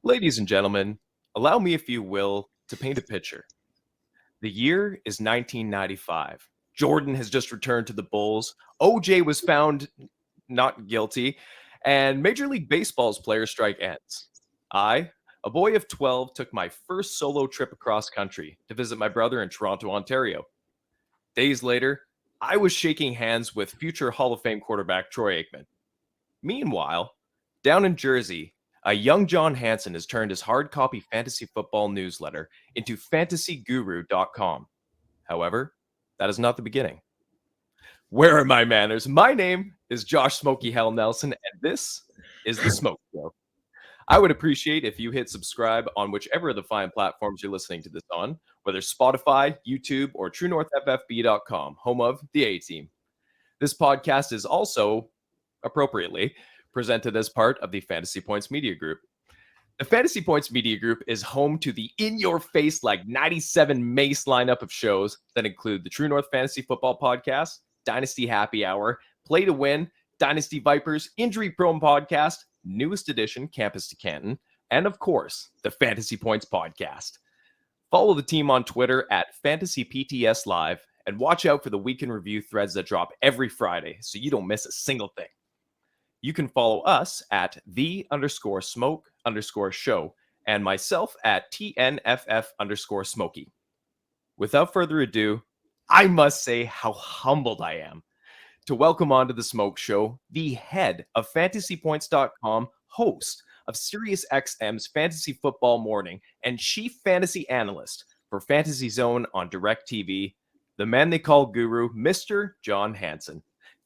Ladies and gentlemen, allow me, if you will, to paint a picture. The year is 1995. Jordan has just returned to the Bulls. OJ was found not guilty, and Major League Baseball's player strike ends. I, a boy of 12, took my first solo trip across country to visit my brother in Toronto, Ontario. Days later, I was shaking hands with future Hall of Fame quarterback Troy Aikman. Meanwhile, down in Jersey, a young John Hansen has turned his hard copy fantasy football newsletter into fantasygurucom. However, that is not the beginning. Where are my manners? My name is Josh Smokey Hell Nelson, and this is The Smoke Show. I would appreciate if you hit subscribe on whichever of the fine platforms you're listening to this on, whether Spotify, YouTube, or TrueNorthFFB.com, home of the A-Team. This podcast is also, appropriately, presented as part of the Fantasy Points Media Group. The Fantasy Points Media Group is home to the in-your-face, like 97 Mace lineup of shows that include the True North Fantasy Football Podcast, Dynasty Happy Hour, Play to Win, Dynasty Vipers, Injury Prone Podcast, newest edition, Campus to Canton, and of course, the Fantasy Points Podcast. Follow the team on Twitter at FantasyPTS Live, and watch out for the weekend review threads that drop every Friday so you don't miss a single thing. You can follow us at _smoke_show and myself at TNFF_Smokey. Without further ado, I must say how humbled I am to welcome onto the Smoke Show the head of FantasyPoints.com, host of SiriusXM's Fantasy Football Morning, and chief fantasy analyst for Fantasy Zone on DirecTV, the man they call Guru, Mr. John Hansen.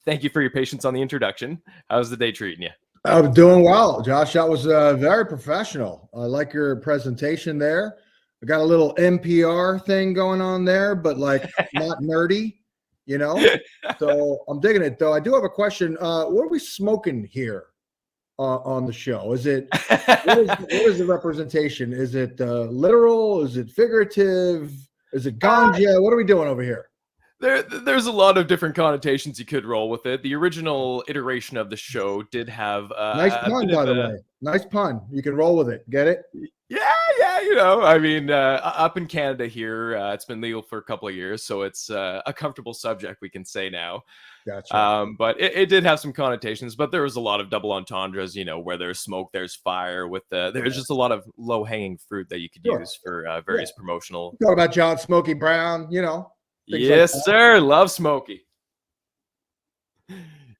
Thank you for your patience on the introduction. How's the day treating you? I'm doing well, Josh. That was very professional. I like your presentation there. I got a little NPR thing going on there, but like not nerdy, you know? So I'm digging it, though. I do have a question. What are we smoking here on the show? Is it, what is the representation? Is it literal? Is it figurative? Is it ganja? What are we doing over here? There's a lot of different connotations you could roll with it. The original iteration of the show did have nice pun, by the way. Nice pun. You can roll with it. Get it? Yeah. You know, I mean, up in Canada here, it's been legal for a couple of years, so it's a comfortable subject, we can say now. Gotcha. But it did have some connotations, but there was a lot of double entendres, you know, where there's smoke, there's fire. There's just a lot of low-hanging fruit that you could use for various promotional. Talk about John Smokey Brown, you know. Yes, like sir. Love Smokey.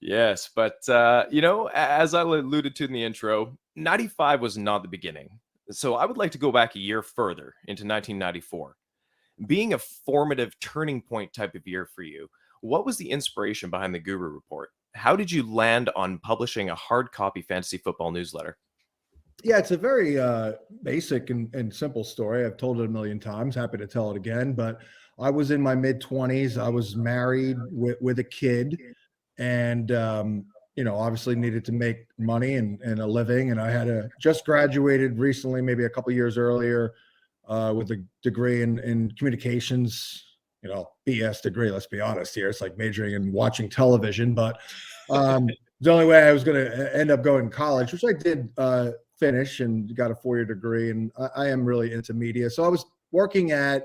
Yes, but, you know, as I alluded to in the intro, 95 was not the beginning. So I would like to go back a year further into 1994. Being a formative turning point type of year for you, what was the inspiration behind the Guru Report? How did you land on publishing a hard copy fantasy football newsletter? Yeah, it's a very basic and simple story. I've told it a million times. Happy to tell it again, but I was in my mid-20s. I was married with a kid, and you know, obviously needed to make money and a living. And I had just graduated recently, maybe a couple of years earlier, with a degree in communications. You know, BS degree. Let's be honest here. It's like majoring in watching television. But the only way I was going to end up going to college, which I did finish and got a 4-year degree. And I am really into media. So I was working as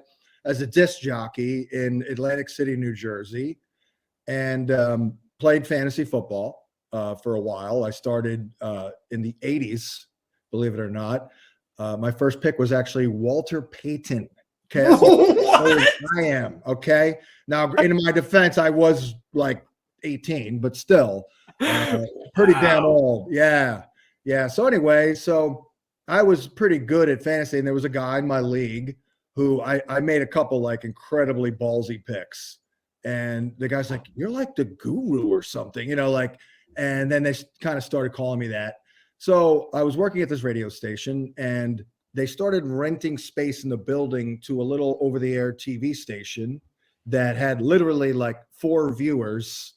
a disc jockey in Atlantic City, New Jersey, and played fantasy football for a while. I started in the 80s, believe it or not. My first pick was actually Walter Payton. Okay, I am. Okay, now in my defense, I was like 18, but still pretty damn old. Yeah. So anyway, I was pretty good at fantasy, and there was a guy in my league who I made a couple like incredibly ballsy picks. And the guy's like, "You're like the guru or something," you know, like, and then they kind of started calling me that. So I was working at this radio station, and they started renting space in the building to a little over-the-air TV station that had literally like 4 viewers.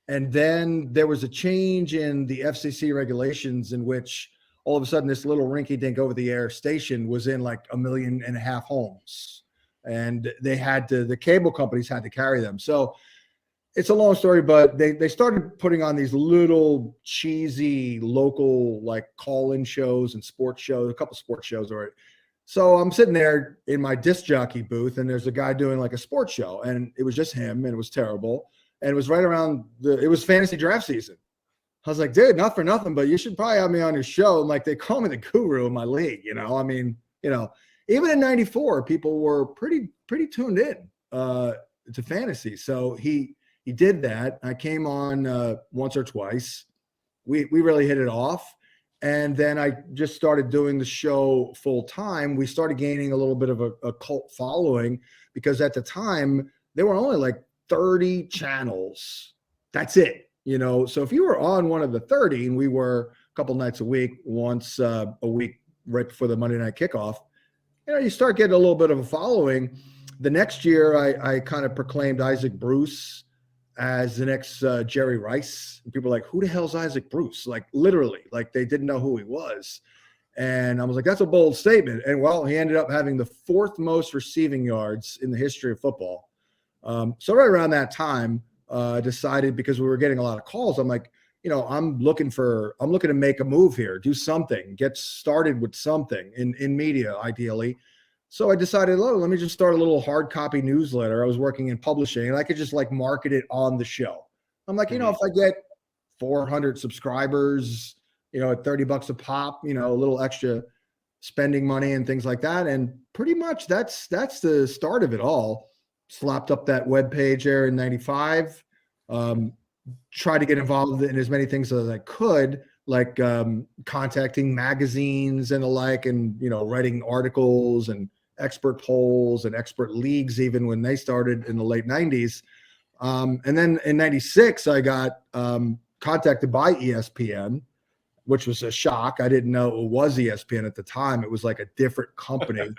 And then there was a change in the FCC regulations in which all of a sudden this little rinky-dink over-the-air station was in like 1.5 million homes. And the cable companies had to carry them. So it's a long story, but they started putting on these little cheesy local like call-in shows and sports shows, a couple sports shows already. So I'm sitting there in my disc jockey booth, and there's a guy doing like a sports show, and it was just him, and it was terrible. And it was right around it was fantasy draft season. I was like, dude, not for nothing, but you should probably have me on your show. And like, they call me the guru in my league, I mean, even in 94, people were pretty tuned in to fantasy. So he did that. I came on once or twice. We really hit it off. And then I just started doing the show full time. We started gaining a little bit of a cult following because at the time there were only like 30 channels. That's it. So if you were on one of the 30, and we were a couple nights a week, once a week right before the Monday night kickoff, you start getting a little bit of a following. The next year, I kind of proclaimed Isaac Bruce as the next Jerry Rice. And people were like, who the hell's Isaac Bruce? Like literally, like they didn't know who he was. And I was like, that's a bold statement. And well, he ended up having the 4th most receiving yards in the history of football. So right around that time, decided, because we were getting a lot of calls, I'm like, I'm looking to make a move here, do something, get started with something in media, ideally. So I decided, let me just start a little hard copy newsletter. I was working in publishing, and I could just like market it on the show. I'm like, if I get 400 subscribers, at $30 a pop, a little extra spending money and things like that. And pretty much that's the start of it all. Slapped up that webpage there in 95, tried to get involved in as many things as I could, like contacting magazines and the like, and, writing articles and expert polls and expert leagues, even when they started in the late 90s. And then in 96, I got contacted by ESPN, which was a shock. I didn't know it was ESPN at the time. It was like a different company.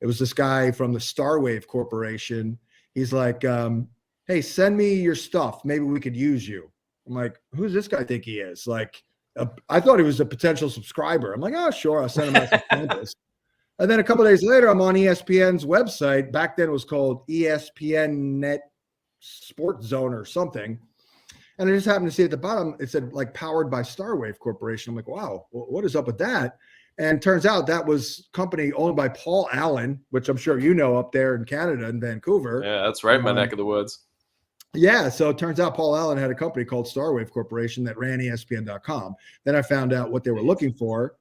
It was this guy from the Starwave Corporation. He's like, hey, send me your stuff. Maybe we could use you. I'm like, who's this guy think he is? Like, I thought he was a potential subscriber. I'm like, oh, sure. I'll send him out some campus. And then a couple of days later, I'm on ESPN's website. Back then it was called ESPN Net Sports Zone or something. And I just happened to see at the bottom, it said like powered by Starwave Corporation. I'm like, wow, what is up with that? And turns out that was a company owned by Paul Allen, which I'm sure you know up there in Canada in Vancouver. Yeah, that's right, my neck of the woods. Yeah, so it turns out Paul Allen had a company called Starwave Corporation that ran ESPN.com. Then I found out what they were looking for,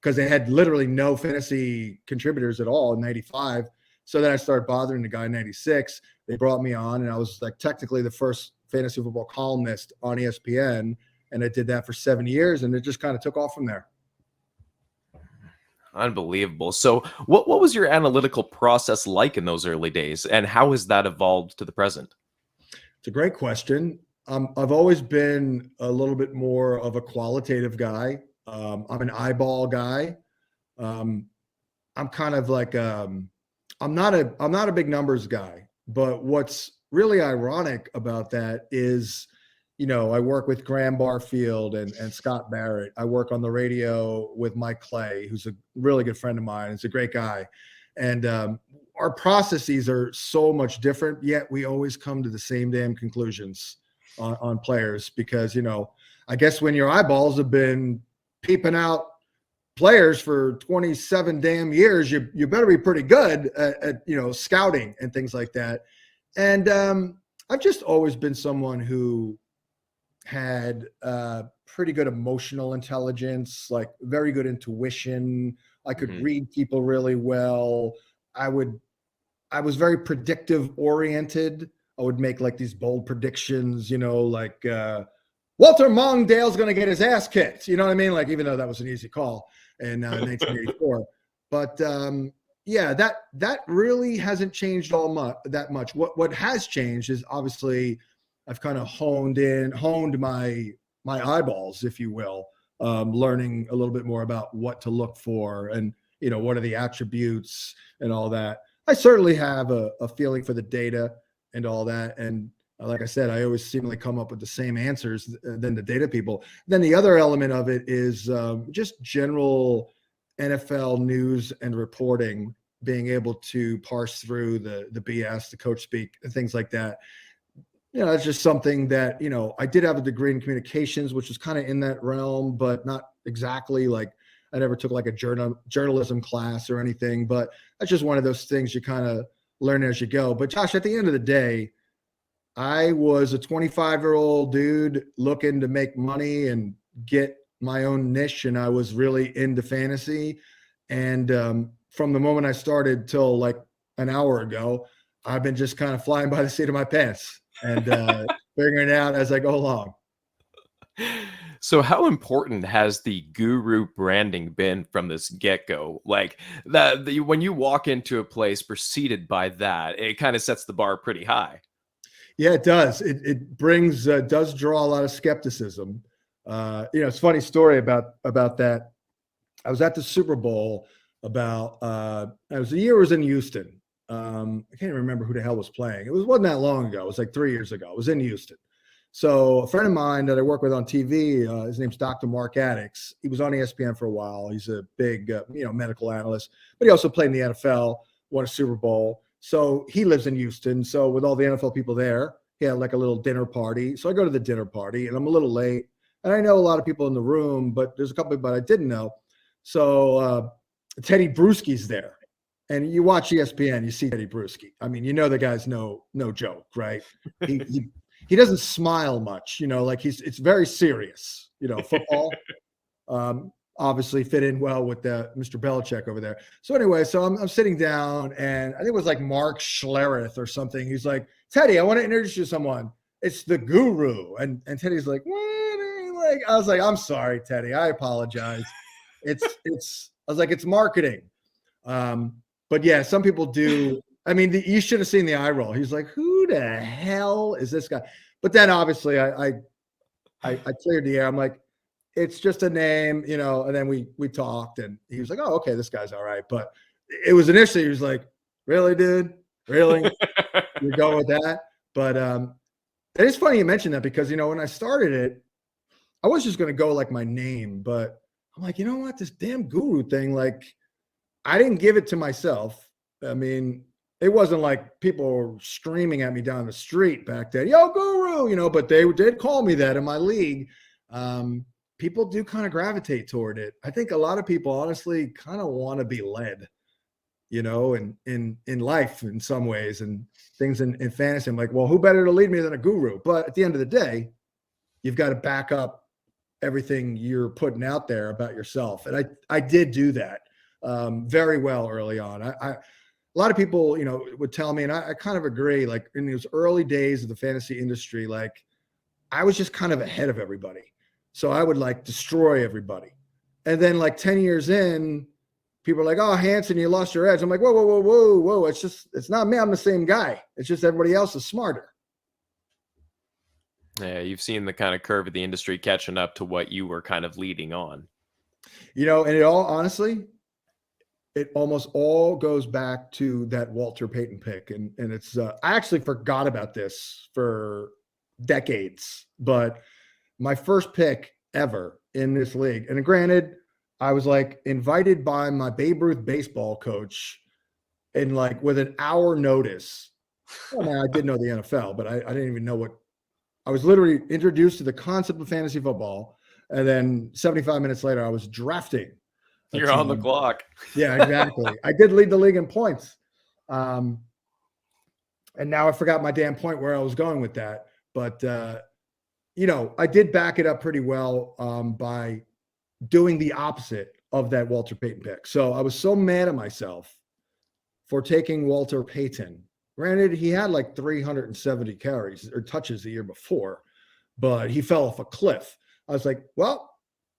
because they had literally no fantasy contributors at all in 95. So then I started bothering the guy in 96. They brought me on, and I was like technically the first fantasy football columnist on ESPN, and I did that for 7 years, and it just kind of took off from there. Unbelievable. So what was your analytical process like in those early days, and how has that evolved to the present? It's a great question. I've always been a little bit more of a qualitative guy. I'm an eyeball guy. I'm kind of like I'm not a big numbers guy. But what's really ironic about that is, I work with Graham Barfield and Scott Barrett. I work on the radio with Mike Clay, who's a really good friend of mine. He's a great guy. And our processes are so much different, yet we always come to the same damn conclusions on players, because, I guess when your eyeballs have been peeping out players for 27 damn years, you better be pretty good at scouting and things like that. And I've just always been someone who had pretty good emotional intelligence, like very good intuition. I could read people really well. I was very predictive oriented. I would make like these bold predictions, like Walter Mongdale's going to get his ass kicked. You know what I mean? Like, even though that was an easy call in 1984, but yeah, that really hasn't changed that much. What has changed is obviously I've kind of honed my eyeballs, if you will, learning a little bit more about what to look for and, what are the attributes and all that. I certainly have a feeling for the data and all that. And like I said, I always seemingly come up with the same answers than the data people. Then the other element of it is just general NFL news and reporting, being able to parse through the BS, the coach speak, and things like that. It's just something that, I did have a degree in communications, which was kind of in that realm, but not exactly. Like, I never took like a journalism class or anything, but that's just one of those things you kind of learn as you go. But Josh, at the end of the day, I was a 25-year-old dude looking to make money and get my own niche, and I was really into fantasy. And from the moment I started till like an hour ago, I've been just kind of flying by the seat of my pants and figuring it out as I go along. So how important has the guru branding been from this get-go? Like when you walk into a place preceded by that, it kind of sets the bar pretty high. Yeah, it does. It brings does draw a lot of skepticism. It's a funny story about that. I was at the Super Bowl about it was the year I was in Houston. I can't even remember who the hell was playing. It wasn't that long ago. It was like 3 years ago. I was in Houston. So a friend of mine that I work with on TV, his name's Dr. Mark Addix. He was on ESPN for a while. He's a big, medical analyst, but he also played in the NFL, won a Super Bowl. So he lives in Houston. So with all the NFL people there, he had like a little dinner party. So I go to the dinner party and I'm a little late. And I know a lot of people in the room, but there's a couple but I didn't know. So Teddy Bruschi's there. And you watch ESPN, you see Teddy Bruschi. I mean, the guy's no joke, right? He doesn't smile much, like it's very serious, football. Obviously fit in well with Mr. Belichick over there. So anyway, I'm sitting down and I think it was like Mark Schlereth or something. He's like, Teddy, I want to introduce you to someone. It's the guru. And Teddy's like, what? I was like, I'm sorry, Teddy. I apologize. I was like, it's marketing. But yeah, some people do. I mean, you should have seen the eye roll. He's like, who the hell is this guy? But then obviously I cleared the air. I'm like, it's just a name, and then we talked and he was like, oh, okay, this guy's all right. But it was initially, he was like, really, dude? Really? You're going with that? But it is funny you mentioned that because, when I started it, I was just going to go like my name, but I'm like, you know what? This damn guru thing, like, I didn't give it to myself. I mean, it wasn't like people were screaming at me down the street back then, yo, guru, but they did call me that in my league. People do kind of gravitate toward it. I think a lot of people honestly kind of want to be led, in life in some ways and things in fantasy. I'm like, well, who better to lead me than a guru? But at the end of the day, you've got to back up everything you're putting out there about yourself. And I did do that very well early on. A lot of people, would tell me, and I kind of agree, like in those early days of the fantasy industry, like I was just kind of ahead of everybody. So I would like destroy everybody. And then like 10 years in, people are like, oh, Hansen, you lost your edge. I'm like, whoa, whoa, whoa, whoa, whoa. It's not me. I'm the same guy. It's just everybody else is smarter. Yeah, you've seen the kind of curve of the industry catching up to what you were kind of leading on. And it all, honestly, it almost all goes back to that Walter Payton pick. And it's, I actually forgot about this for decades, but my first pick ever in this league. And granted, I was like invited by my Babe Ruth baseball coach and like with an hour notice. I mean, I did know the NFL, but I didn't even know I was literally introduced to the concept of fantasy football. And then 75 minutes later, I was drafting. You're on the clock. Yeah, exactly. I did lead the league in points. And now I forgot my damn point where I was going with that. But, I did back it up pretty well by doing the opposite of that Walter Payton pick. So I was so mad at myself for taking Walter Payton. Granted, he had like 370 carries or touches the year before, but he fell off a cliff. I was like, well,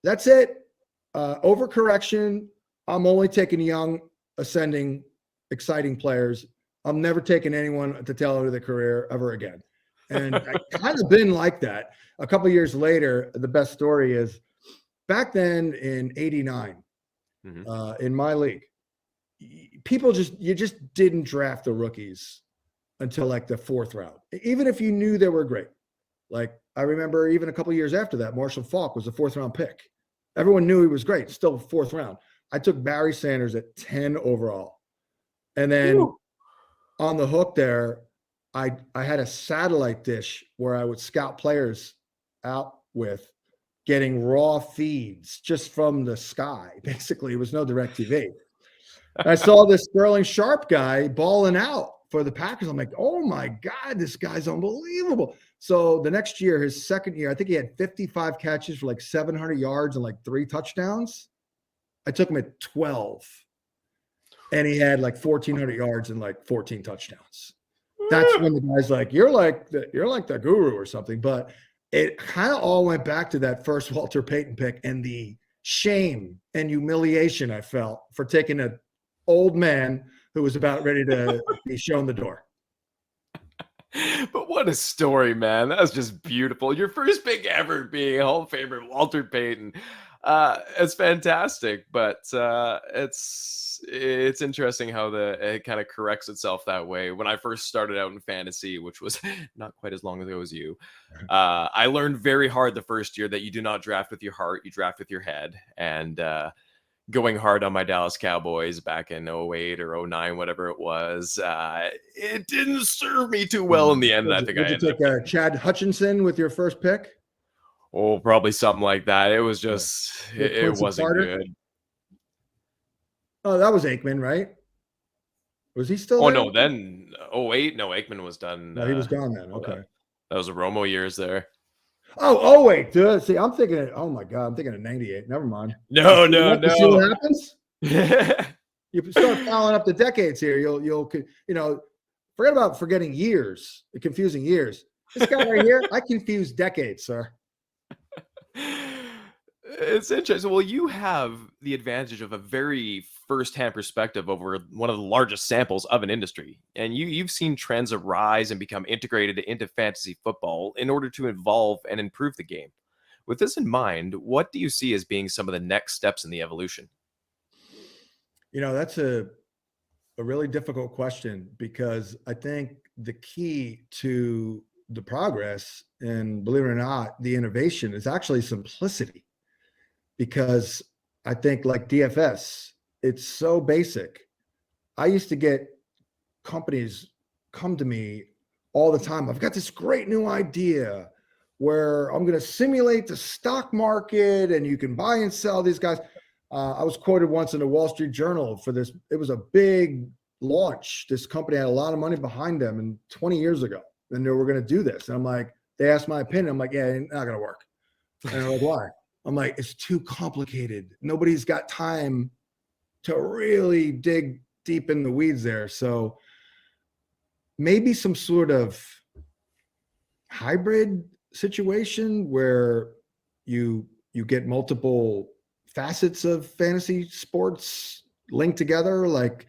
that's it. Overcorrection. I'm only taking young, ascending, exciting players. I'm never taking anyone at the tail end of their career ever again. And I kind of been like that. A couple of years later, the best story is back then in '89, in my league, you just didn't draft the rookies until like the fourth round, even if you knew they were great. Like I remember even a couple of years after that, Marshall Faulk was a fourth round pick. Everyone knew he was great, still fourth round. I took Barry Sanders at 10 overall. And then on the hook there, I had a satellite dish where I would scout players out with, getting raw feeds just from the sky. Basically, it was no direct TV. I saw this Sterling Sharpe guy balling out for the Packers. I'm like, oh my God, this guy's unbelievable. So the next year, his second year, I think he had 55 catches for like 700 yards and like 3 touchdowns. I took him at 12, and he had like 1,400 yards and like 14 touchdowns. That's when the guy's like, you're like the guru or something. But it kind of all went back to that first Walter Payton pick and the shame and humiliation I felt for taking an old man who was about ready to be shown the door. But what a story, man. That was just beautiful. Your first pick ever being Hall of Famer Walter Payton. It's fantastic, but it's interesting how it kind of corrects itself that way. When I first started out in fantasy, which was not quite as long ago as you, I learned very hard the first year that you do not draft with your heart, you draft with your head. And going hard on my Dallas Cowboys back in 08 or 09, whatever it was, it didn't serve me too well in the end. I think I ended up taking Chad Hutchinson with your first pick. Oh, probably something like that. It was just, it wasn't good. Oh, that was Aikman, right? Was he still there? there? No, then 08, no, Aikman was done. No, he was gone then. Okay. That was the Romo years there. Oh, wait, dude. See, I'm thinking, oh my God, I'm thinking of 98. Never mind. No. See what happens? You start piling up the decades here. You'll forget about forgetting years, the confusing years. This guy right here, I confuse decades, sir. It's interesting. Well, you have the advantage of a very first-hand perspective over one of the largest samples of an industry. And you've seen trends arise and become integrated into fantasy football in order to evolve and improve the game. With this in mind, what do you see as being some of the next steps in the evolution? That's a really difficult question, because I think the key to the progress, and believe it or not, the innovation, is actually simplicity. Because I think, like DFS, it's so basic. I used to get companies come to me all the time. I've got this great new idea where I'm going to simulate the stock market and you can buy and sell these guys. I was quoted once in the Wall Street Journal for this. It was a big launch. This company had a lot of money behind them, and 20 years ago, and they were going to do this. And I'm like, they asked my opinion. I'm like, yeah, it's not going to work. And they're like, why? I'm like, it's too complicated. Nobody's got time to really dig deep in the weeds there. So maybe some sort of hybrid situation where you get multiple facets of fantasy sports linked together, like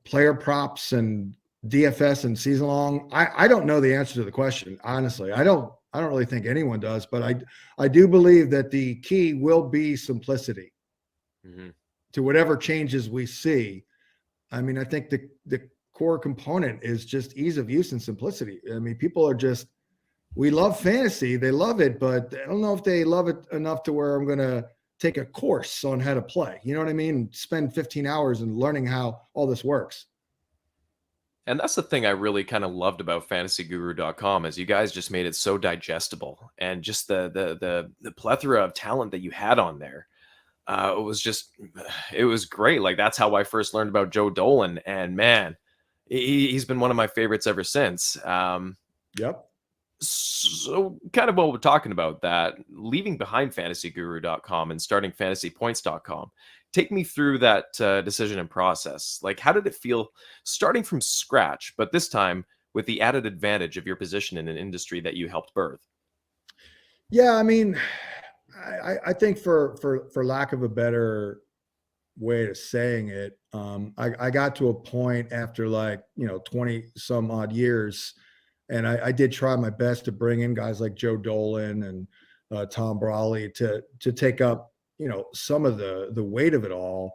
player props and DFS and season long. I don't know the answer to the question, honestly. I don't really think anyone does, but I do believe that the key will be simplicity to whatever changes we see. I mean, I think the core component is just ease of use and simplicity. I mean, people are we love fantasy. They love it, but I don't know if they love it enough to where I'm going to take a course on how to play. You know what I mean? Spend 15 hours in learning how all this works. And that's the thing I really kind of loved about fantasygurucom is you guys just made it so digestible, and just the plethora of talent that you had on there. It was great. Like, that's how I first learned about Joe Dolan, and man, he's been one of my favorites ever since. Yep. So kind of while we're talking about that, leaving behind fantasyguru.com and starting fantasypoints.com, take me through that decision and process. Like, how did it feel starting from scratch, but this time with the added advantage of your position in an industry that you helped birth? Yeah, I mean, I think for lack of a better way of saying it, I got to a point after 20 some odd years, and I did try my best to bring in guys like Joe Dolan and Tom Brawley to take up some of the weight of it all.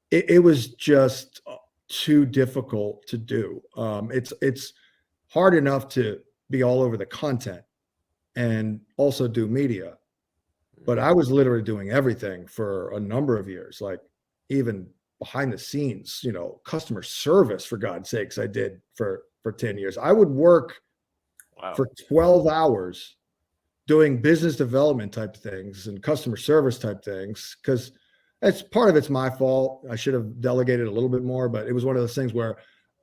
It was just too difficult to do. It's hard enough to be all over the content and also do media, but I was literally doing everything for a number of years, like even behind the scenes, customer service, for God's sakes, I did for for 10 years. I would work for 12 hours doing business development type things and customer service type things, because it's part of it's my fault. I should have delegated a little bit more, but it was one of those things where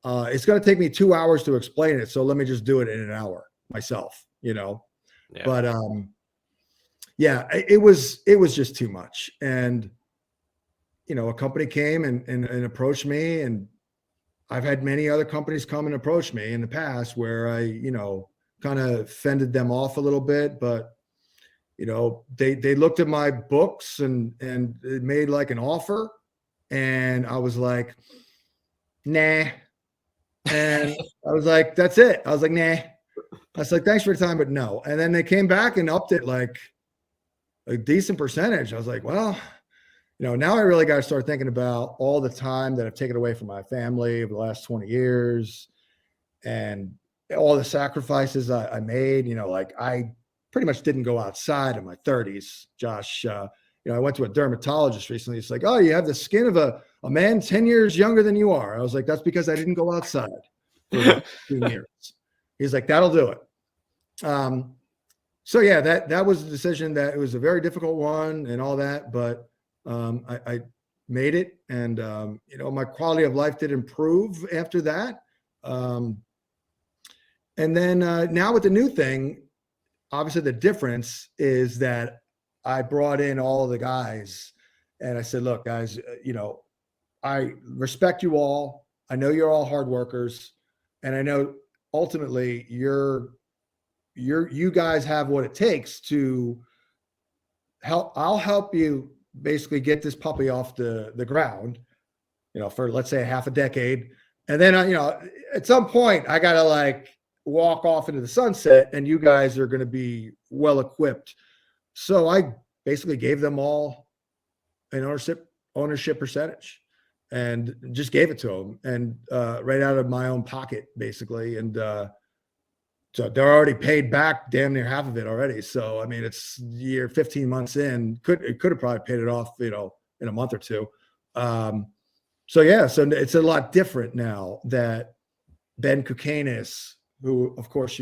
it's going to take me 2 hours to explain it. So let me just do it in an hour myself, Yeah. But yeah, it was just too much. And, a company came and approached me, and I've had many other companies come and approach me in the past where I, kind of fended them off a little bit, but they looked at my books and it made like an offer, and I was like, nah. And I was like, that's it. I was like, nah. I was like, thanks for your time, but no. And then they came back and upped it like a decent percentage. I was like, well, now I really got to start thinking about all the time that I've taken away from my family over the last 20 years and all the sacrifices I made. Like I pretty much didn't go outside in my 30s, Josh. I went to a dermatologist recently. It's like, oh, you have the skin of a man 10 years younger than you are. I was like, that's because I didn't go outside for about 15 years. He's like, that'll do it. So yeah, that was a decision that it was a very difficult one and all that, but I made it, and my quality of life did improve after that. And then now with the new thing, obviously the difference is that I brought in all of the guys and I said, look, guys, I respect you all. I know you're all hard workers, and I know ultimately you guys have what it takes to help. I'll help you basically get this puppy off the ground, for let's say half a decade. And then, at some point I got to like walk off into the sunset, and you guys are going to be well equipped. So I basically gave them all an ownership percentage and just gave it to them, and right out of my own pocket, basically. And so they're already paid back damn near half of it already. So, I mean, it's 15 months in, could have probably paid it off, in a month or two. So yeah, so it's a lot different now that Ben Kukanis, who of course,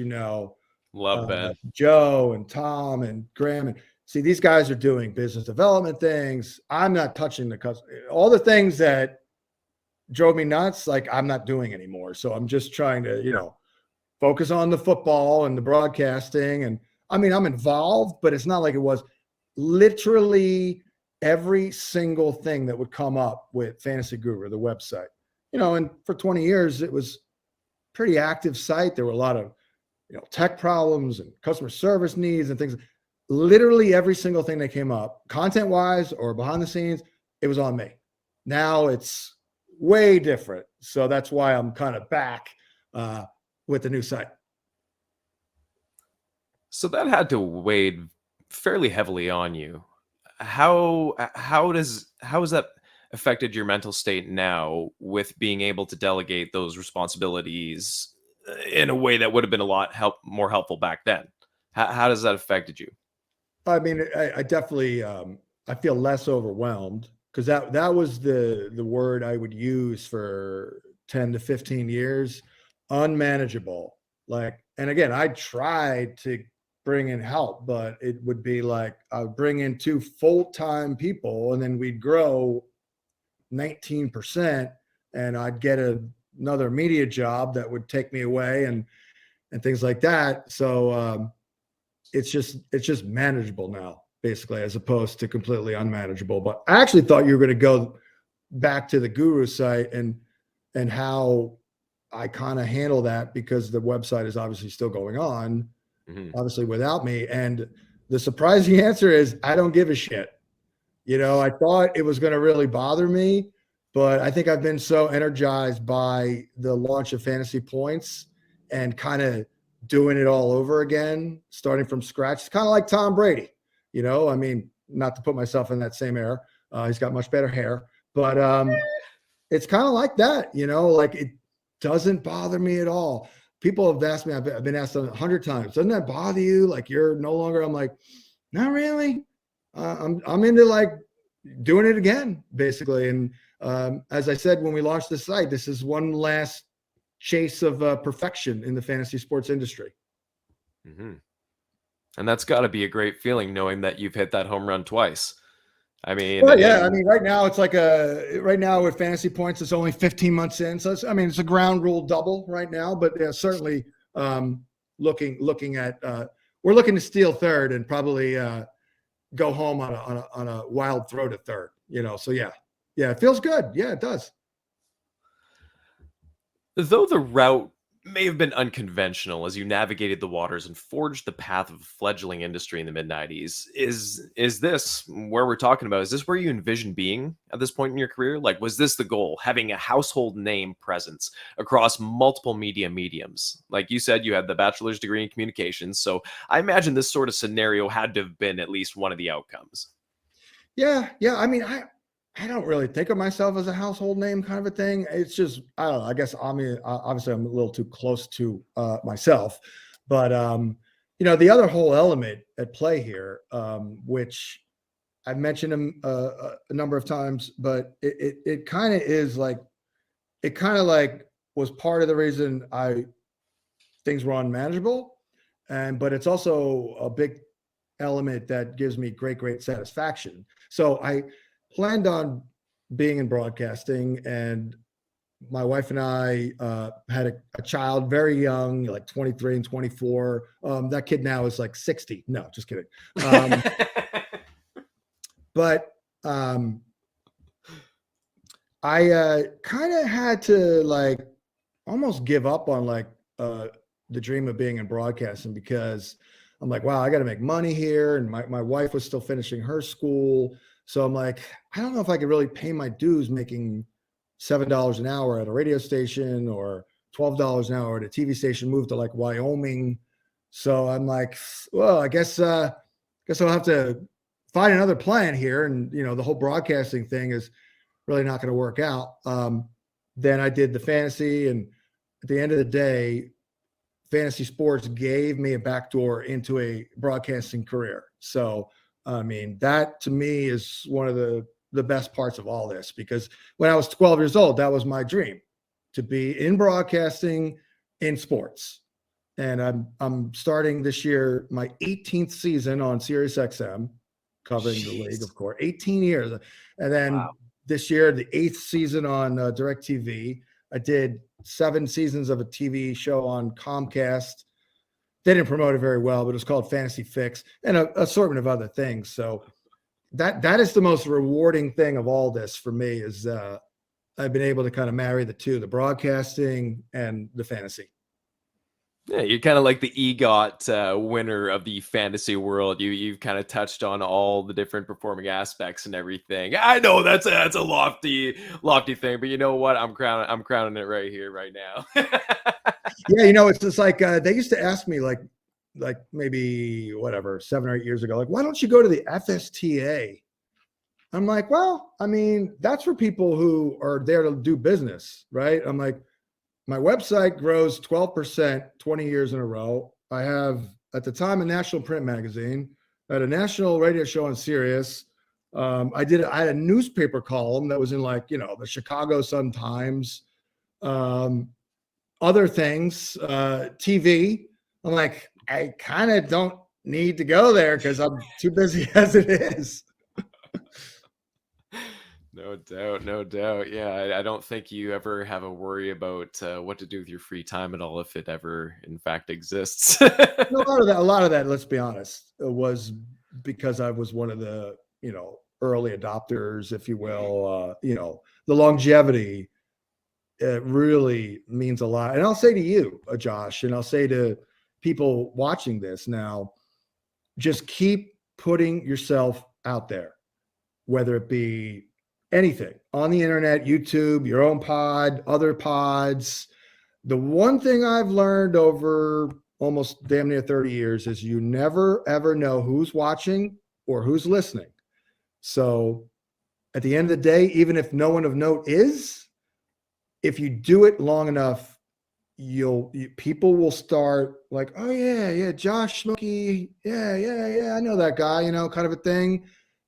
love Ben, Joe and Tom and Graham, and see, these guys are doing business development things. I'm not touching all the things that drove me nuts. Like I'm not doing anymore. So I'm just trying to, focus on the football and the broadcasting. And I mean, I'm involved, but it's not like it was. Literally every single thing that would come up with Fantasy Guru, the website, and for 20 years, it was pretty active site. There were a lot of, tech problems and customer service needs and things. Literally every single thing that came up, content wise or behind the scenes, it was on me. Now it's way different. So that's why I'm kind of back with the new site. So that had to weigh fairly heavily on you. How has that affected your mental state now with being able to delegate those responsibilities in a way that would have been a lot more helpful back then? How does that affected you? I mean, I definitely I feel less overwhelmed, because that was the word I would use for 10 to 15 years. Unmanageable. Like, and again, I tried to bring in help, but it would be like I would bring in 2 full-time people, and then we'd grow 19%, and I'd get another media job that would take me away and things like that. So it's just manageable now, basically, as opposed to completely unmanageable. But I actually thought you were going to go back to the Guru site and how I kind of handle that, because the website is obviously still going on, obviously without me. And the surprising answer is I don't give a shit. I thought it was going to really bother me, but I think I've been so energized by the launch of Fantasy Points and kind of doing it all over again, starting from scratch. It's kind of like Tom Brady, I mean, not to put myself in that same era. He's got much better hair, but it's kind of like that, like it doesn't bother me at all. People have asked me, I've been asked 100 times, doesn't that bother you? Like you're no longer, I'm like, not really. I'm into like doing it again, basically. And as I said, when we launched the site, this is one last chase of perfection in the fantasy sports industry. Mm-hmm. And that's got to be a great feeling knowing that you've hit that home run twice. I mean, well, yeah, I mean, right now it's like right now with fantasy points, it's only 15 months in. So it's a ground rule double right now, but yeah, certainly looking at, we're looking to steal third and probably go home on a wild throw to third, So yeah, it feels good. Yeah, it does. Though the route may have been unconventional as you navigated the waters and forged the path of a fledgling industry in the mid 90s, is this where we're talking about? Is this where you envision being at this point in your career? Like, was this the goal, having a household name presence across multiple media mediums? Like you said, you had the bachelor's degree in communications, so I imagine this sort of scenario had to have been at least one of the outcomes. Yeah. I mean, I don't really think of myself as a household name kind of a thing. It's just, I don't know. I guess obviously I'm a little too close to myself, but the other whole element at play here, which I've mentioned him a number of times, but it kind of is like, it kind of like was part of the reason things were unmanageable, but it's also a big element that gives me great satisfaction. So I planned on being in broadcasting, and my wife and I had a child very young, like 23 and 24. That kid now is like 60. No, just kidding. But I kind of had to like almost give up on like the dream of being in broadcasting, because I'm like, wow, I got to make money here. And my wife was still finishing her school. So I'm like, I don't know if I could really pay my dues making $7 an hour at a radio station or $12 an hour at a TV station, moved to like Wyoming. So I'm like, well, I guess I'll have to find another plan here. And, the whole broadcasting thing is really not going to work out. Then I did the fantasy, and at the end of the day, fantasy sports gave me a backdoor into a broadcasting career. So, I mean, that to me is one of the best parts of all this, because when I was 12 years old, that was my dream, to be in broadcasting in sports. And I'm starting this year my 18th season on Sirius XM, covering the league, of course, 18 years. And then this year, the 8th season on DirecTV. I did 7 seasons of a TV show on Comcast. They didn't promote it very well, but it was called Fantasy Fix, and an assortment of other things. So that is the most rewarding thing of all this for me, is I've been able to kind of marry the two, the broadcasting and the fantasy. Yeah, you're kind of like the EGOT winner of the fantasy world. You've kind of touched on all the different performing aspects and everything. I know that's a lofty thing, but you know what? I'm crowning it right here, right now. Yeah, it's just like they used to ask me like maybe whatever 7 or 8 years ago, like, why don't you go to the FSTA? I'm like, well, I mean, that's for people who are there to do business, right? I'm like, my website grows 12% 20 years in a row. I have, at the time, a national print magazine. I had a national radio show on Sirius. I had a newspaper column that was in like, the Chicago Sun-Times, other things, TV. I'm like, I kind of don't need to go there because I'm too busy as it is. No doubt. Yeah, I don't think you ever have a worry about what to do with your free time at all, if it ever, in fact, exists. A lot of that, let's be honest, was because I was one of the, early adopters, if you will. The longevity, it really means a lot. And I'll say to you, Josh, and I'll say to people watching this now, just keep putting yourself out there, whether it be anything on the internet, YouTube, your own pod, other pods. The one thing I've learned over almost damn near 30 years is you never, ever know who's watching or who's listening. So at the end of the day, even if no one of note is, if you do it long enough, people will start like, oh yeah, Josh Smokey, yeah, I know that guy, kind of a thing.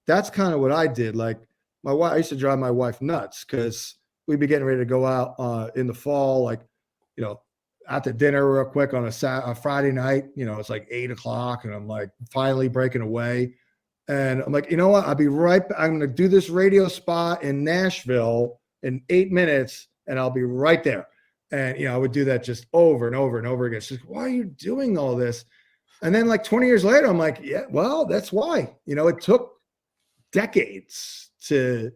That's kind of what I did. Like, I used to drive my wife nuts because we'd be getting ready to go out in the fall, like out to dinner real quick on a Friday night. It's like 8 o'clock, and I'm like finally breaking away. And I'm like, you know what? I'll be right back. I'm going to do this radio spot in Nashville in 8 minutes, and I'll be right there. And, I would do that just over and over and over again. She's like, why are you doing all this? And then like 20 years later, I'm like, yeah, well, that's why. It took decades to,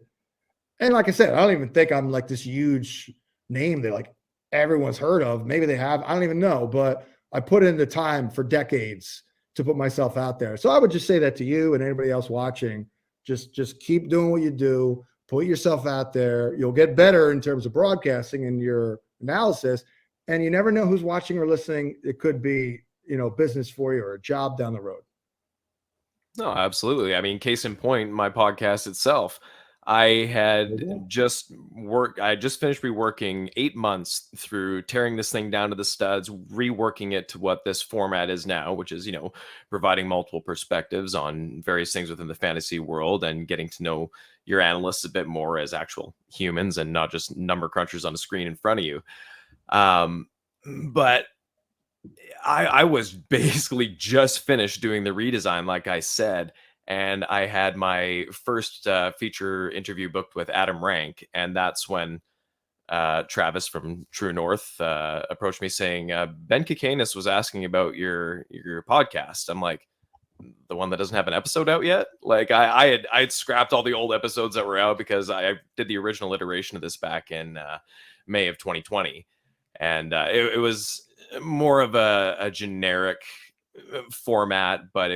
and like I said, I don't even think I'm like this huge name that like everyone's heard of. Maybe they have, I don't even know, but I put in the time for decades to put myself out there. So I would just say that to you and anybody else watching, just keep doing what you do, put yourself out there. You'll get better in terms of broadcasting and your analysis, and you never know who's watching or listening. It could be, business for you or a job down the road. No, absolutely. I mean, case in point, my podcast itself. I just finished reworking 8 months through tearing this thing down to the studs, reworking it to what this format is now, which is, providing multiple perspectives on various things within the fantasy world and getting to know your analysts a bit more as actual humans and not just number crunchers on a screen in front of you. But I was basically just finished doing the redesign, like I said. And I had my first feature interview booked with Adam Rank. And that's when Travis from True North approached me saying, Ben Kikanis was asking about your podcast. I'm like, the one that doesn't have an episode out yet? Like I had scrapped all the old episodes that were out because I did the original iteration of this back in May of 2020. And it was more of a generic format, but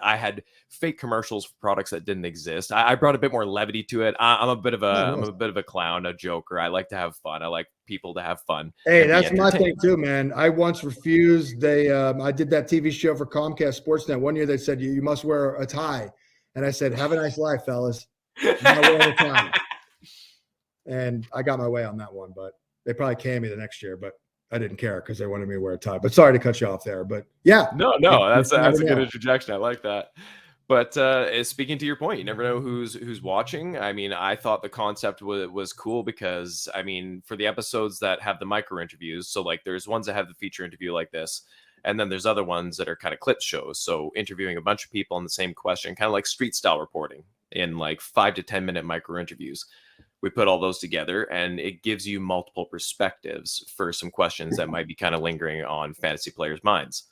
I had fake commercials for products that didn't exist. I brought a bit more levity to it. I'm a bit of a clown, a joker. I like to have fun. I like people to have fun. Hey, that's my thing too, man. I once refused. I did that TV show for Comcast Sportsnet. One year they said you must wear a tie, and I said, "Have a nice life, fellas." I'm not wearing a tie. And I got my way on that one, but they probably canned me the next year. But I didn't care because they wanted me to wear a tie. But sorry to cut you off there. But yeah, no, that's a good interjection. I like that. But speaking to your point, you never know who's watching. I mean, I thought the concept was cool because, I mean, for the episodes that have the micro interviews, so like there's ones that have the feature interview like this, and then there's other ones that are kind of clip shows. So interviewing a bunch of people on the same question, kind of like street style reporting in like 5 to 10 minute micro interviews. We put all those together, and it gives you multiple perspectives for some questions that might be kind of lingering on fantasy players' minds.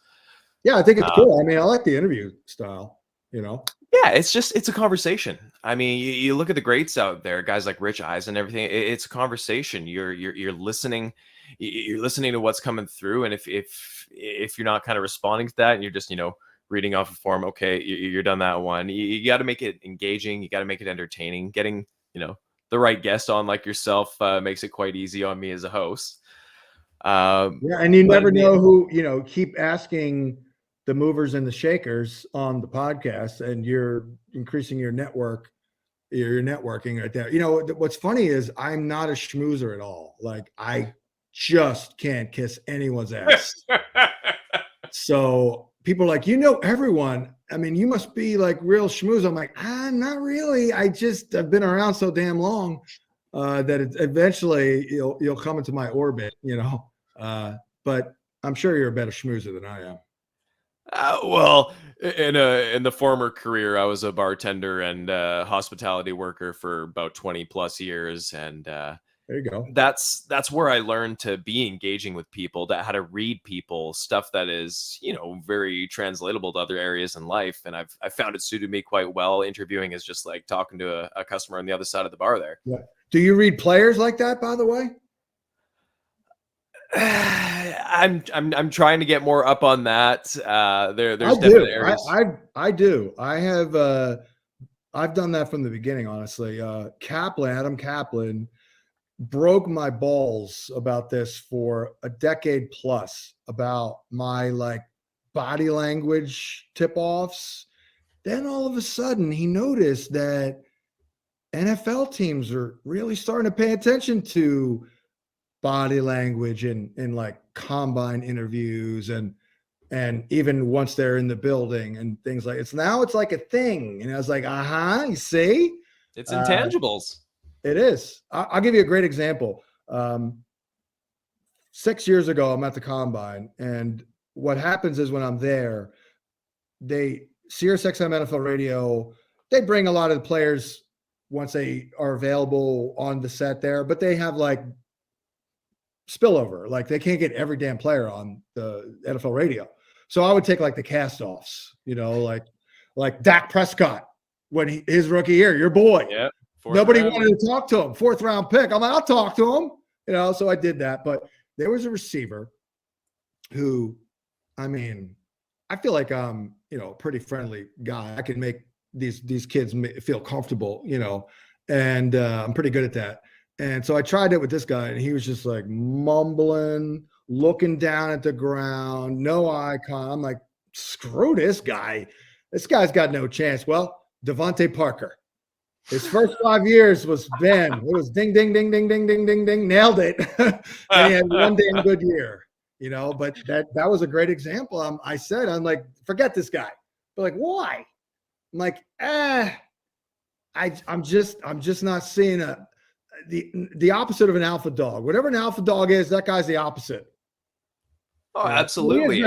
Yeah, I think it's cool. I mean, I like the interview style, Yeah, it's a conversation. I mean, you look at the greats out there, guys like Rich Eisen and everything. It's a conversation. You're listening. You're listening to what's coming through, and if you're not kind of responding to that, and you're just reading off a form, okay, you're done that one. You got to make it engaging. You got to make it entertaining. Getting the right guest on like yourself makes it quite easy on me as a host. Yeah, and you never know who, keep asking the movers and the shakers on the podcast, and you're increasing your network, your networking right there. What's funny is I'm not a schmoozer at all. Like I just can't kiss anyone's ass. So people are like, everyone. I mean, you must be like real schmooze. I'm like, not really. I've been around so damn long that eventually you'll come into my orbit, but I'm sure you're a better schmoozer than I am. Well, in the former career, I was a bartender and hospitality worker for about 20 plus years. And there you go. That's where I learned to be engaging with people, how to read people, stuff that is, very translatable to other areas in life. And I found it suited me quite well. Interviewing is just like talking to a customer on the other side of the bar there. Yeah. Do you read players like that, by the way? I'm trying to get more up on that. There's definitely areas. I do. I've done that from the beginning, honestly. Adam Kaplan broke my balls about this for a decade plus, about my like body language tip-offs. Then all of a sudden he noticed that NFL teams are really starting to pay attention to body language in like combine interviews and even once they're in the building and things like it's like a thing. And I was like, you see? It's intangibles. It is. I'll give you a great example. 6 years ago, I'm at the combine, and what happens is when I'm there, Sirius XM NFL radio, they bring a lot of the players once they are available on the set there, but they have like spillover. Like they can't get every damn player on the NFL radio. So I would take like the cast offs, like Dak Prescott when his rookie year, your boy. Yeah. Nobody wanted to talk to him. 4th round pick. I'm like, I'll talk to him. So I did that. But there was a receiver who, I mean, I feel like I'm, a pretty friendly guy. I can make these kids feel comfortable, and I'm pretty good at that. And so I tried it with this guy, and he was just like mumbling, looking down at the ground, no eye contact. I'm like, screw this guy. This guy's got no chance. Well, Devontae Parker. His first 5 years was Ben. It was ding, ding, ding, ding, ding, ding, ding, ding. Nailed it. And he had one damn good year, but that was a great example. I'm like, forget this guy. But like, why? I'm like, I'm just not seeing the opposite of an alpha dog. Whatever an alpha dog is, that guy's the opposite. Oh, absolutely.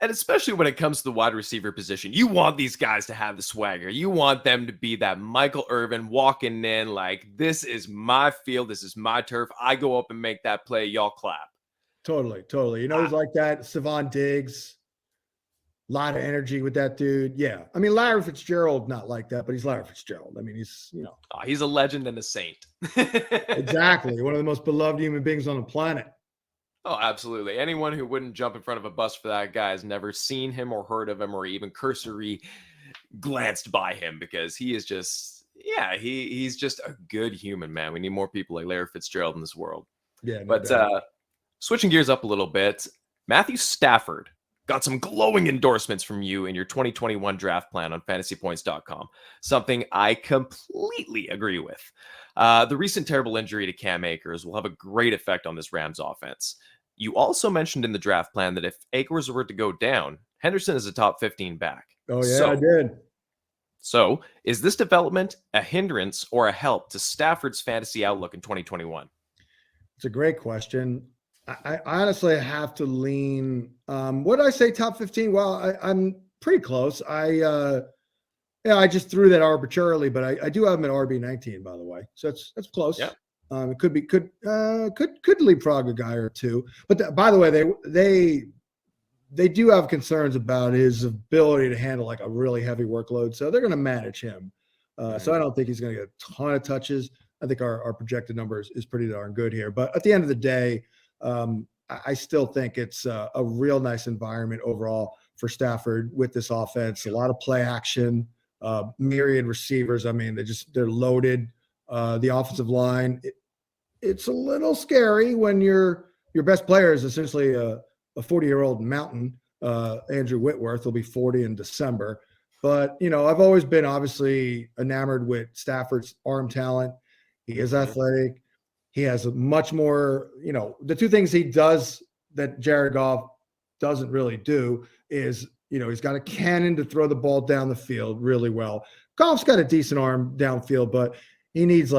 And especially when it comes to the wide receiver position, you want these guys to have the swagger. You want them to be that Michael Irvin walking in like, this is my field. This is my turf. I go up and make that play. Y'all clap. Totally. Who's like that? Savon Diggs. A lot of energy with that dude. Yeah. I mean, Larry Fitzgerald, not like that, but he's Larry Fitzgerald. I mean, he's, he's a legend and a saint. Exactly. One of the most beloved human beings on the planet. Oh, absolutely. Anyone who wouldn't jump in front of a bus for that guy has never seen him or heard of him or even cursory glanced by him, because he is just, he's just a good human, man. We need more people like Larry Fitzgerald in this world. Yeah. No but doubt. Switching gears up a little bit, Matthew Stafford got some glowing endorsements from you in your 2021 draft plan on fantasypoints.com, something I completely agree with. The recent terrible injury to Cam Akers will have a great effect on this Rams offense. You also mentioned in the draft plan that if Akers were to go down, Henderson is a top 15 back. Oh, yeah, I did. So is this development a hindrance or a help to Stafford's fantasy outlook in 2021? It's a great question. I honestly have to lean. What did I say? Top 15? Well, I'm pretty close. I just threw that arbitrarily, but I do have him at RB 19, by the way. So that's close. Yeah. It could leapfrog a guy or two. But by the way, they do have concerns about his ability to handle like a really heavy workload. So they're going to manage him. So I don't think he's going to get a ton of touches. I think our projected numbers is pretty darn good here. But at the end of the day, I still think it's a real nice environment overall for Stafford with this offense. A lot of play action, myriad receivers. I mean, they're loaded. The offensive line, it's a little scary when your best player is essentially a 40-year-old mountain. Andrew Whitworth will be 40 in December. But, I've always been obviously enamored with Stafford's arm talent. He is athletic. He has a much more, the two things he does that Jared Goff doesn't really do is, he's got a cannon to throw the ball down the field really well. Goff's got a decent arm downfield, but he needs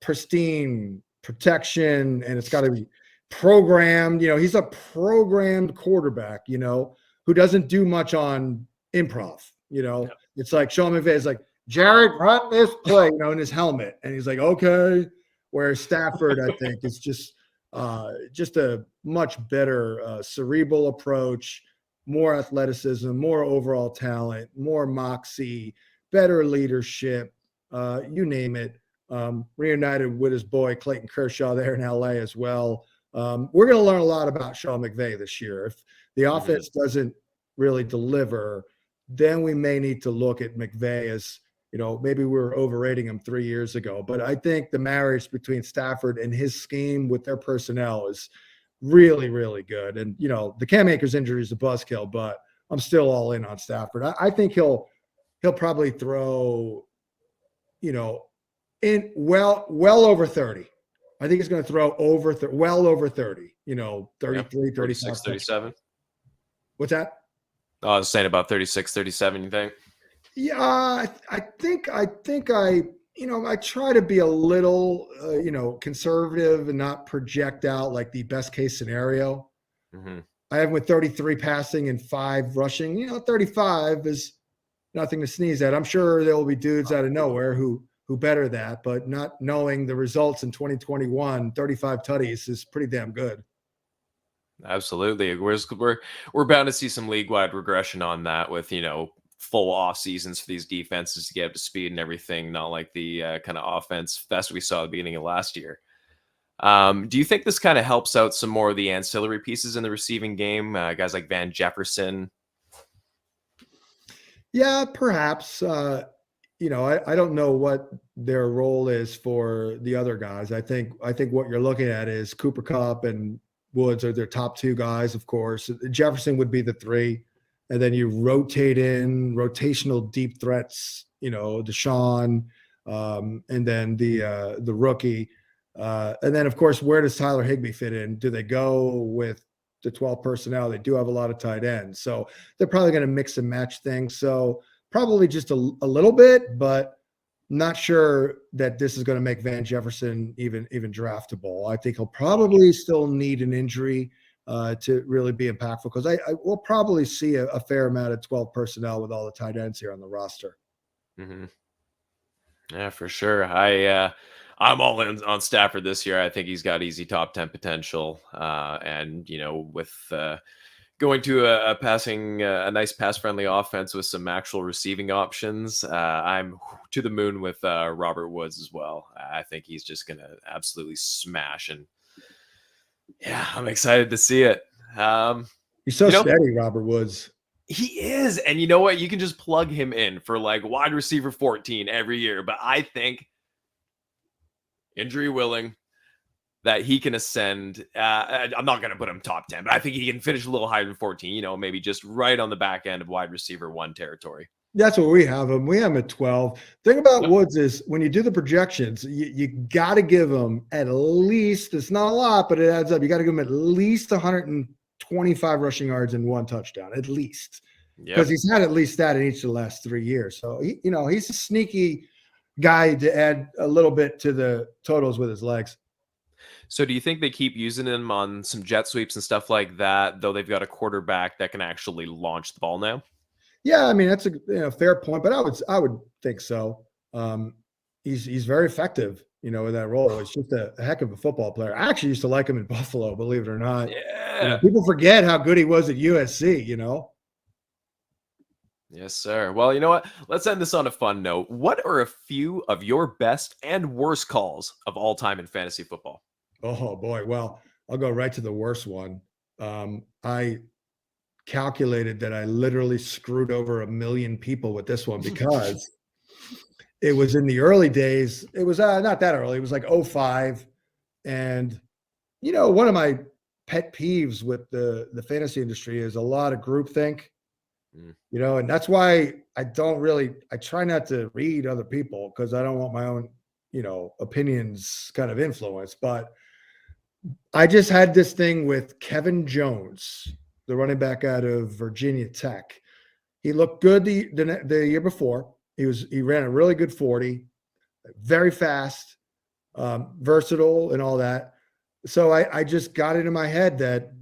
pristine protection, and it's got to be programmed. He's a programmed quarterback, who doesn't do much on improv. It's like Sean McVay is like, Jared, run this play, in his helmet. And he's like, okay. Whereas Stafford, I think, is just a much better cerebral approach, more athleticism, more overall talent, more moxie, better leadership, you name it. Reunited with his boy Clayton Kershaw there in LA as well. We're going to learn a lot about Sean McVay this year. If the offense doesn't really deliver, then we may need to look at McVay as, maybe we were overrating him 3 years ago. But I think the marriage between Stafford and his scheme with their personnel is really, really good. And, the Cam Akers injury is a buzzkill, but I'm still all in on Stafford. I think he'll probably throw, in well over 30. I think he's going to throw well over 30, 33, 36, 37. What's that? I was saying about 36, 37, you think? Yeah, I think I try to be a little, conservative and not project out like the best case scenario. Mm-hmm. I have with 33 passing and 5 rushing. 35 is nothing to sneeze at. I'm sure there will be dudes out of nowhere who better that, but not knowing the results in 2021, 35 tutties is pretty damn good. Absolutely. We're bound to see some league wide regression on that with full off seasons for these defenses to get up to speed and everything. Not like the kind of offense fest we saw at the beginning of last year. Do you think this kind of helps out some more of the ancillary pieces in the receiving game? Guys like Van Jefferson. Yeah, perhaps. I don't know what their role is for the other guys. I think what you're looking at is Cooper Kupp and Woods are their top 2 guys, of course. Jefferson would be the 3, and then you rotate in rotational deep threats. Deshaun, and then the rookie, and then of course, where does Tyler Higbee fit in? Do they go with the 12 personnel? They do have a lot of tight ends, so they're probably going to mix and match things. So probably just a little bit, but not sure that this is going to make Van Jefferson even draftable. I think he'll probably still need an injury to really be impactful, because I will probably see a fair amount of 12 personnel with all the tight ends here on the roster. Mm-hmm. Yeah, for sure. I'm all in on Stafford this year. I think he's got easy top 10 potential, and with going to a nice pass friendly offense with some actual receiving options. I'm to the moon with Robert Woods as well. I think he's just going to absolutely smash, and yeah, I'm excited to see it. He's so steady, Robert Woods. He is, and you know what? You can just plug him in for like wide receiver 14 every year. But I think, injury willing, that he can ascend. I'm not going to put him top 10, but I think he can finish a little higher than 14, maybe just right on the back end of wide receiver 1 territory. That's what we have him. We have him at 12. Thing about Woods is when you do the projections, you got to give him at least, it's not a lot, but it adds up. You got to give him at least 125 rushing yards and 1 touchdown, at least. Because he's had at least that in each of the last 3 years. So, he's a sneaky guy to add a little bit to the totals with his legs. So do you think they keep using him on some jet sweeps and stuff like that, though they've got a quarterback that can actually launch the ball now? Yeah, I mean, that's a fair point, but I would think so. He's very effective, in that role. He's just a heck of a football player. I actually used to like him in Buffalo, believe it or not. Yeah. People forget how good he was at USC, Yes, sir. Well, you know what? Let's end this on a fun note. What are a few of your best and worst calls of all time in fantasy football? Oh boy. Well, I'll go right to the worst one. I calculated that I literally screwed over 1 million people with this one, because it was in the early days. It was not that early. It was like 05. And, one of my pet peeves with the fantasy industry is a lot of groupthink, and that's why I try not to read other people, because I don't want my own, opinions kind of influence. But I just had this thing with Kevin Jones, the running back out of Virginia Tech. He looked good the year before. He ran a really good 40, very fast, versatile and all that. So I just got it in my head that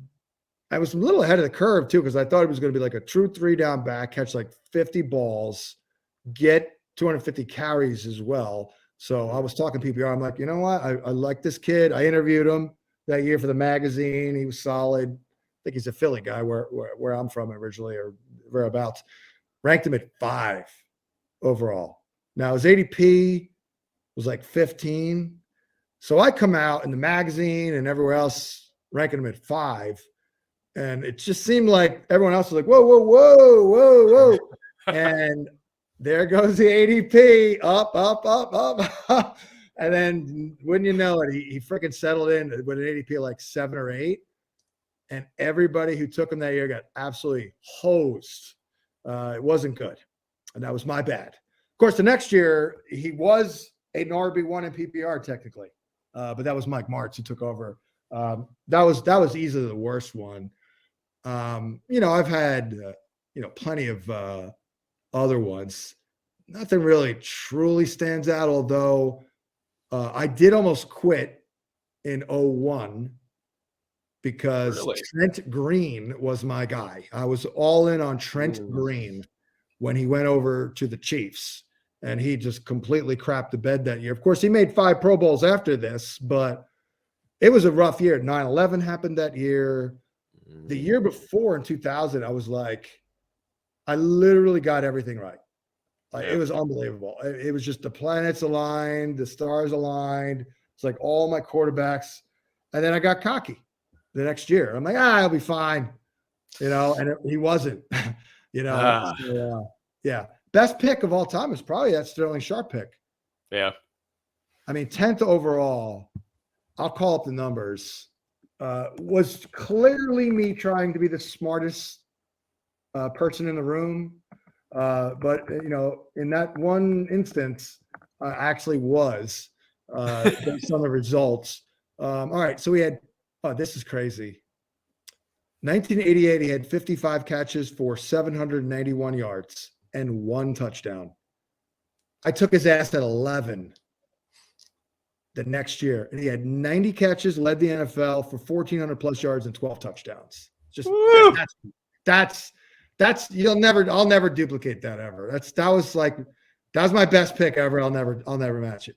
I was a little ahead of the curve too, because I thought it was going to be like a true 3-down back, catch like 50 balls, get 250 carries as well. So I was talking PPR. I'm like, you know what? I like this kid. I interviewed him that year for the magazine. He was solid. I think he's a Philly guy where I'm from originally, or thereabouts. Ranked him at 5 overall. Now his ADP was like 15. So I come out in the magazine and everywhere else ranking him at 5. And it just seemed like everyone else was like, whoa, whoa, whoa, whoa, whoa. And there goes the ADP, up. And then wouldn't you know it, he freaking settled in with an ADP like 7 or 8. And everybody who took him that year got absolutely hosed. It wasn't good. And that was my bad. Of course, the next year, he was an RB1 in PPR technically. But that was Mike Martz who took over. That was easily the worst one. I've had, plenty of other ones. nothing really truly stands out, although I did almost quit in 01 because Really? Trent Green was my guy. I was all in on Trent Green when he went over to the Chiefs, and he just completely crapped the bed that year. Of course, he made 5 Pro Bowls after this, but it was a rough year. 9/11 happened that year. The year before in 2000, I was like, I literally got everything right. Like, it was unbelievable. It was just the planets aligned, the stars aligned. It's like all my quarterbacks. And then I got cocky the next year. I'm like, I'll be fine. And he wasn't, So, yeah. Best pick of all time is probably that Sterling Sharpe pick. Yeah. I mean, 10th overall, I'll call up the numbers, was clearly me trying to be the smartest person in the room. But, in that one instance, I actually was based on the results. All right. So we had, this is crazy. 1988, he had 55 catches for 791 yards and 1 touchdown. I took his ass at 11 the next year, and he had 90 catches, led the NFL for 1,400 plus yards and 12 touchdowns. Just that's I'll never duplicate that ever. That was my best pick ever. I'll never match it.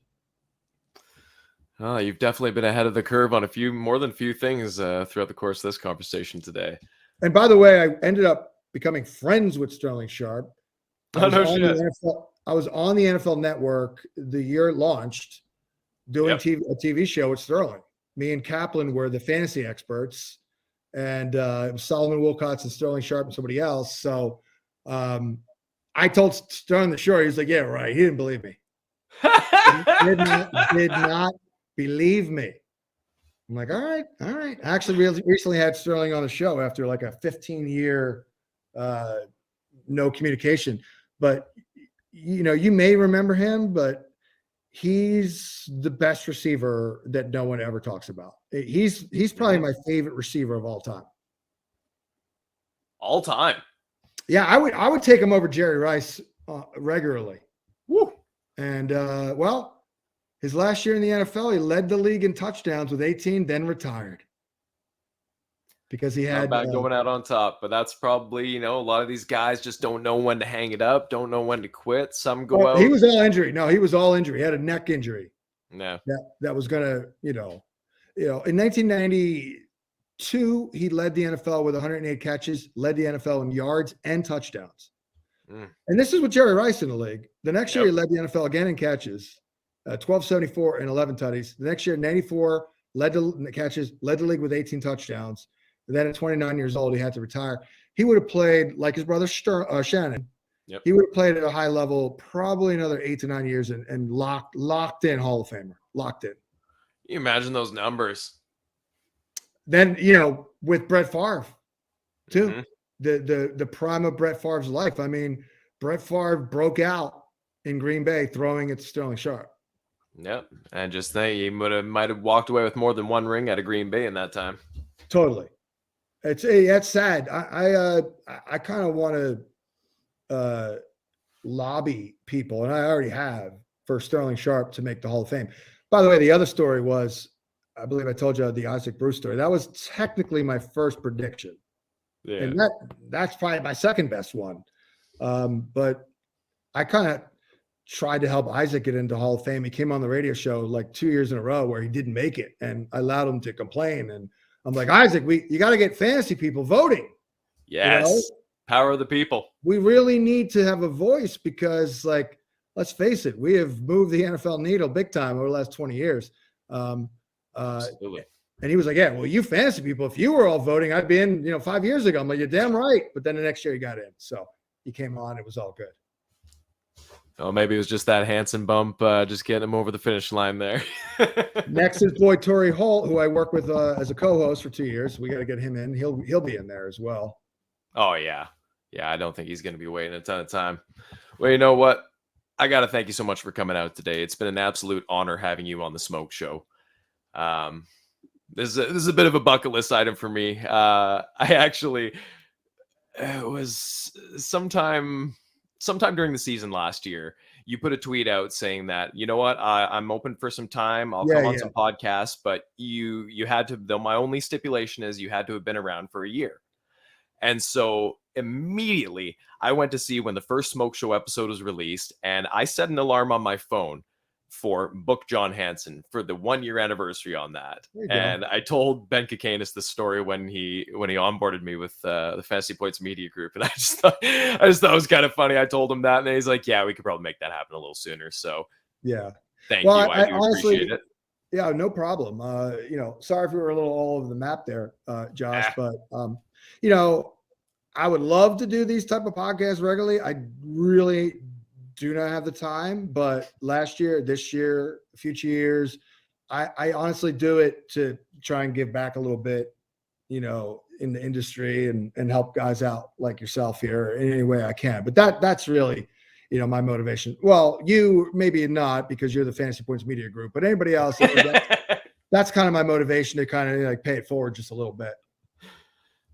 Oh, you've definitely been ahead of the curve on more than a few things throughout the course of this conversation today. And by the way, I ended up becoming friends with Sterling Sharpe. I was on the NFL Network the year it launched, doing a TV show with Sterling. Me and Kaplan were the fantasy experts, and it was Solomon Wilcots and Sterling Sharpe and somebody else. So I told Sterling the short. He was like, "Yeah, right." He didn't believe me. did not believe me. I'm like, all right. I actually recently had Sterling on the show after like a 15-year no communication. But, you may remember him, but he's the best receiver that no one ever talks about. He's probably my favorite receiver of all time. All time? Yeah, I would take him over Jerry Rice regularly. Woo! And, his last year in the NFL, he led the league in touchdowns with 18, then retired. Because he had not about going out on top, but that's probably, a lot of these guys just don't know when to hang it up, don't know when to quit. Some go out. He was all injury. No, he was all injury. He had a neck injury. No. That was gonna, in 1992, he led the NFL with 108 catches, led the NFL in yards and touchdowns. And this is with Jerry Rice in the league. The next year, he led the NFL again in catches. 1274 and 11 tutties. The next year, 94, led the catches, led the league with 18 touchdowns. And then at 29 years old, he had to retire. He would have played like his brother Shannon. Yep. He would have played at a high level probably another 8 to 9 years and locked in Hall of Famer. Locked in. You imagine those numbers. Then, with Brett Favre, too. The prime of Brett Favre's life. I mean, Brett Favre broke out in Green Bay throwing at Sterling Sharpe. Yep. And just think he might have walked away with more than 1 ring out of Green Bay in that time. Totally. That's sad. I kind of want to lobby people, and I already have, for Sterling Sharpe to make the Hall of Fame. By the way, the other story was, I believe I told you the Isaac Bruce story. That was technically my first prediction. Yeah. And that's probably my second best one. But I kind of tried to help Isaac get into Hall of Fame. He came on the radio show like 2 years in a row where he didn't make it, and I allowed him to complain. And I'm like, Isaac, you got to get fantasy people voting. Yes. Power of the people. We really need to have a voice because, let's face it, we have moved the NFL needle big time over the last 20 years. Absolutely. And he was like, yeah, well, you fantasy people, if you were all voting, I'd be in, 5 years ago. I'm like, you're damn right. But then the next year he got in. So he came on. It was all good. Oh, maybe it was just that Hansen bump, just getting him over the finish line there. Next is boy Torrey Holt, who I work with as a co-host for 2 years. We got to get him in. He'll be in there as well. Oh yeah, I don't think he's going to be waiting a ton of time. Well, you know what? I got to thank you so much for coming out today. It's been an absolute honor having you on the Smoke Show. This is a bit of a bucket list item for me. It was sometime sometime during the season last year, you put a tweet out saying that, you know what, I'm open for some time. I'll come on some podcasts, but you had to, though my only stipulation is you had to have been around for a year. And so immediately I went to see when the first Smoke Show episode was released, and I set an alarm on my phone for book John Hansen for the 1 year anniversary on that. And I told Ben Kakanis the story when he onboarded me with the Fantasy Points Media Group, and I just thought it was kind of funny. I told him that, and he's like, "Yeah, we could probably make that happen a little sooner." So thank you. I do honestly appreciate it. Yeah, no problem. Sorry if we were a little all over the map there, Josh, but I would love to do these type of podcasts regularly. I really do not have the time, but last year, this year, future years, I honestly do it to try and give back a little bit, in the industry and help guys out like yourself here in any way I can. But that's really, my motivation. Well, you maybe not, because you're the Fantasy Points Media Group, but anybody else, that's kind of my motivation to kind of like pay it forward just a little bit.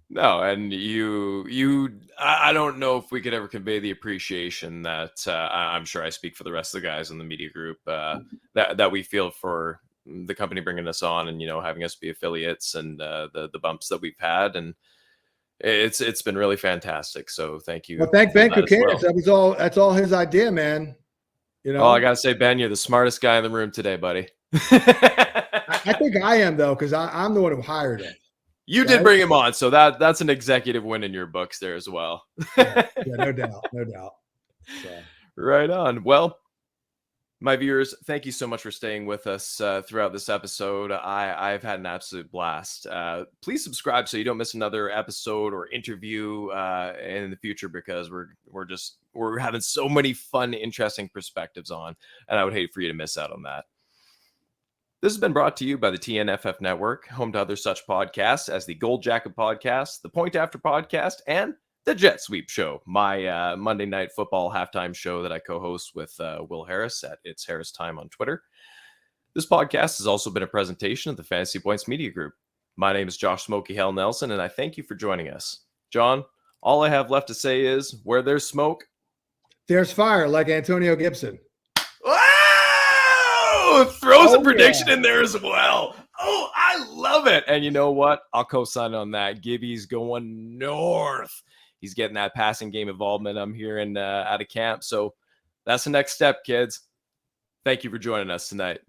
No, and I don't know if we could ever convey the appreciation that I'm sure I speak for the rest of the guys in the media group that we feel for the company bringing us on, and having us be affiliates, and the bumps that we've had, and it's been really fantastic. So thank you. Well, thank Ben Kakanis. Well. That's all his idea, man. Oh, I gotta say, Ben, you're the smartest guy in the room today, buddy. I think I am, though, because I'm the one who hired him. You did bring him on, so that's an executive win in your books there as well. yeah, no doubt. So. Right on. Well, my viewers, thank you so much for staying with us throughout this episode. I've had an absolute blast. Please subscribe so you don't miss another episode or interview in the future, because we're having so many fun, interesting perspectives on, and I would hate for you to miss out on that. This has been brought to you by the TNFF Network, home to other such podcasts as the Gold Jacket Podcast, the Point After Podcast, and the Jet Sweep Show, my Monday Night Football halftime show that I co-host with Will Harris at It's Harris Time on Twitter. This podcast has also been a presentation of the Fantasy Points Media Group. My name is Josh Smokey Hell Nelson, and I thank you for joining us. John, all I have left to say is, where there's smoke, there's fire, like Antonio Gibson. Throws a prediction in there as well. Oh, I love it. And you know what? I'll co-sign on that. Gibby's going north. He's getting that passing game involvement I'm hearing out of camp. So that's the next step, kids. Thank you for joining us tonight.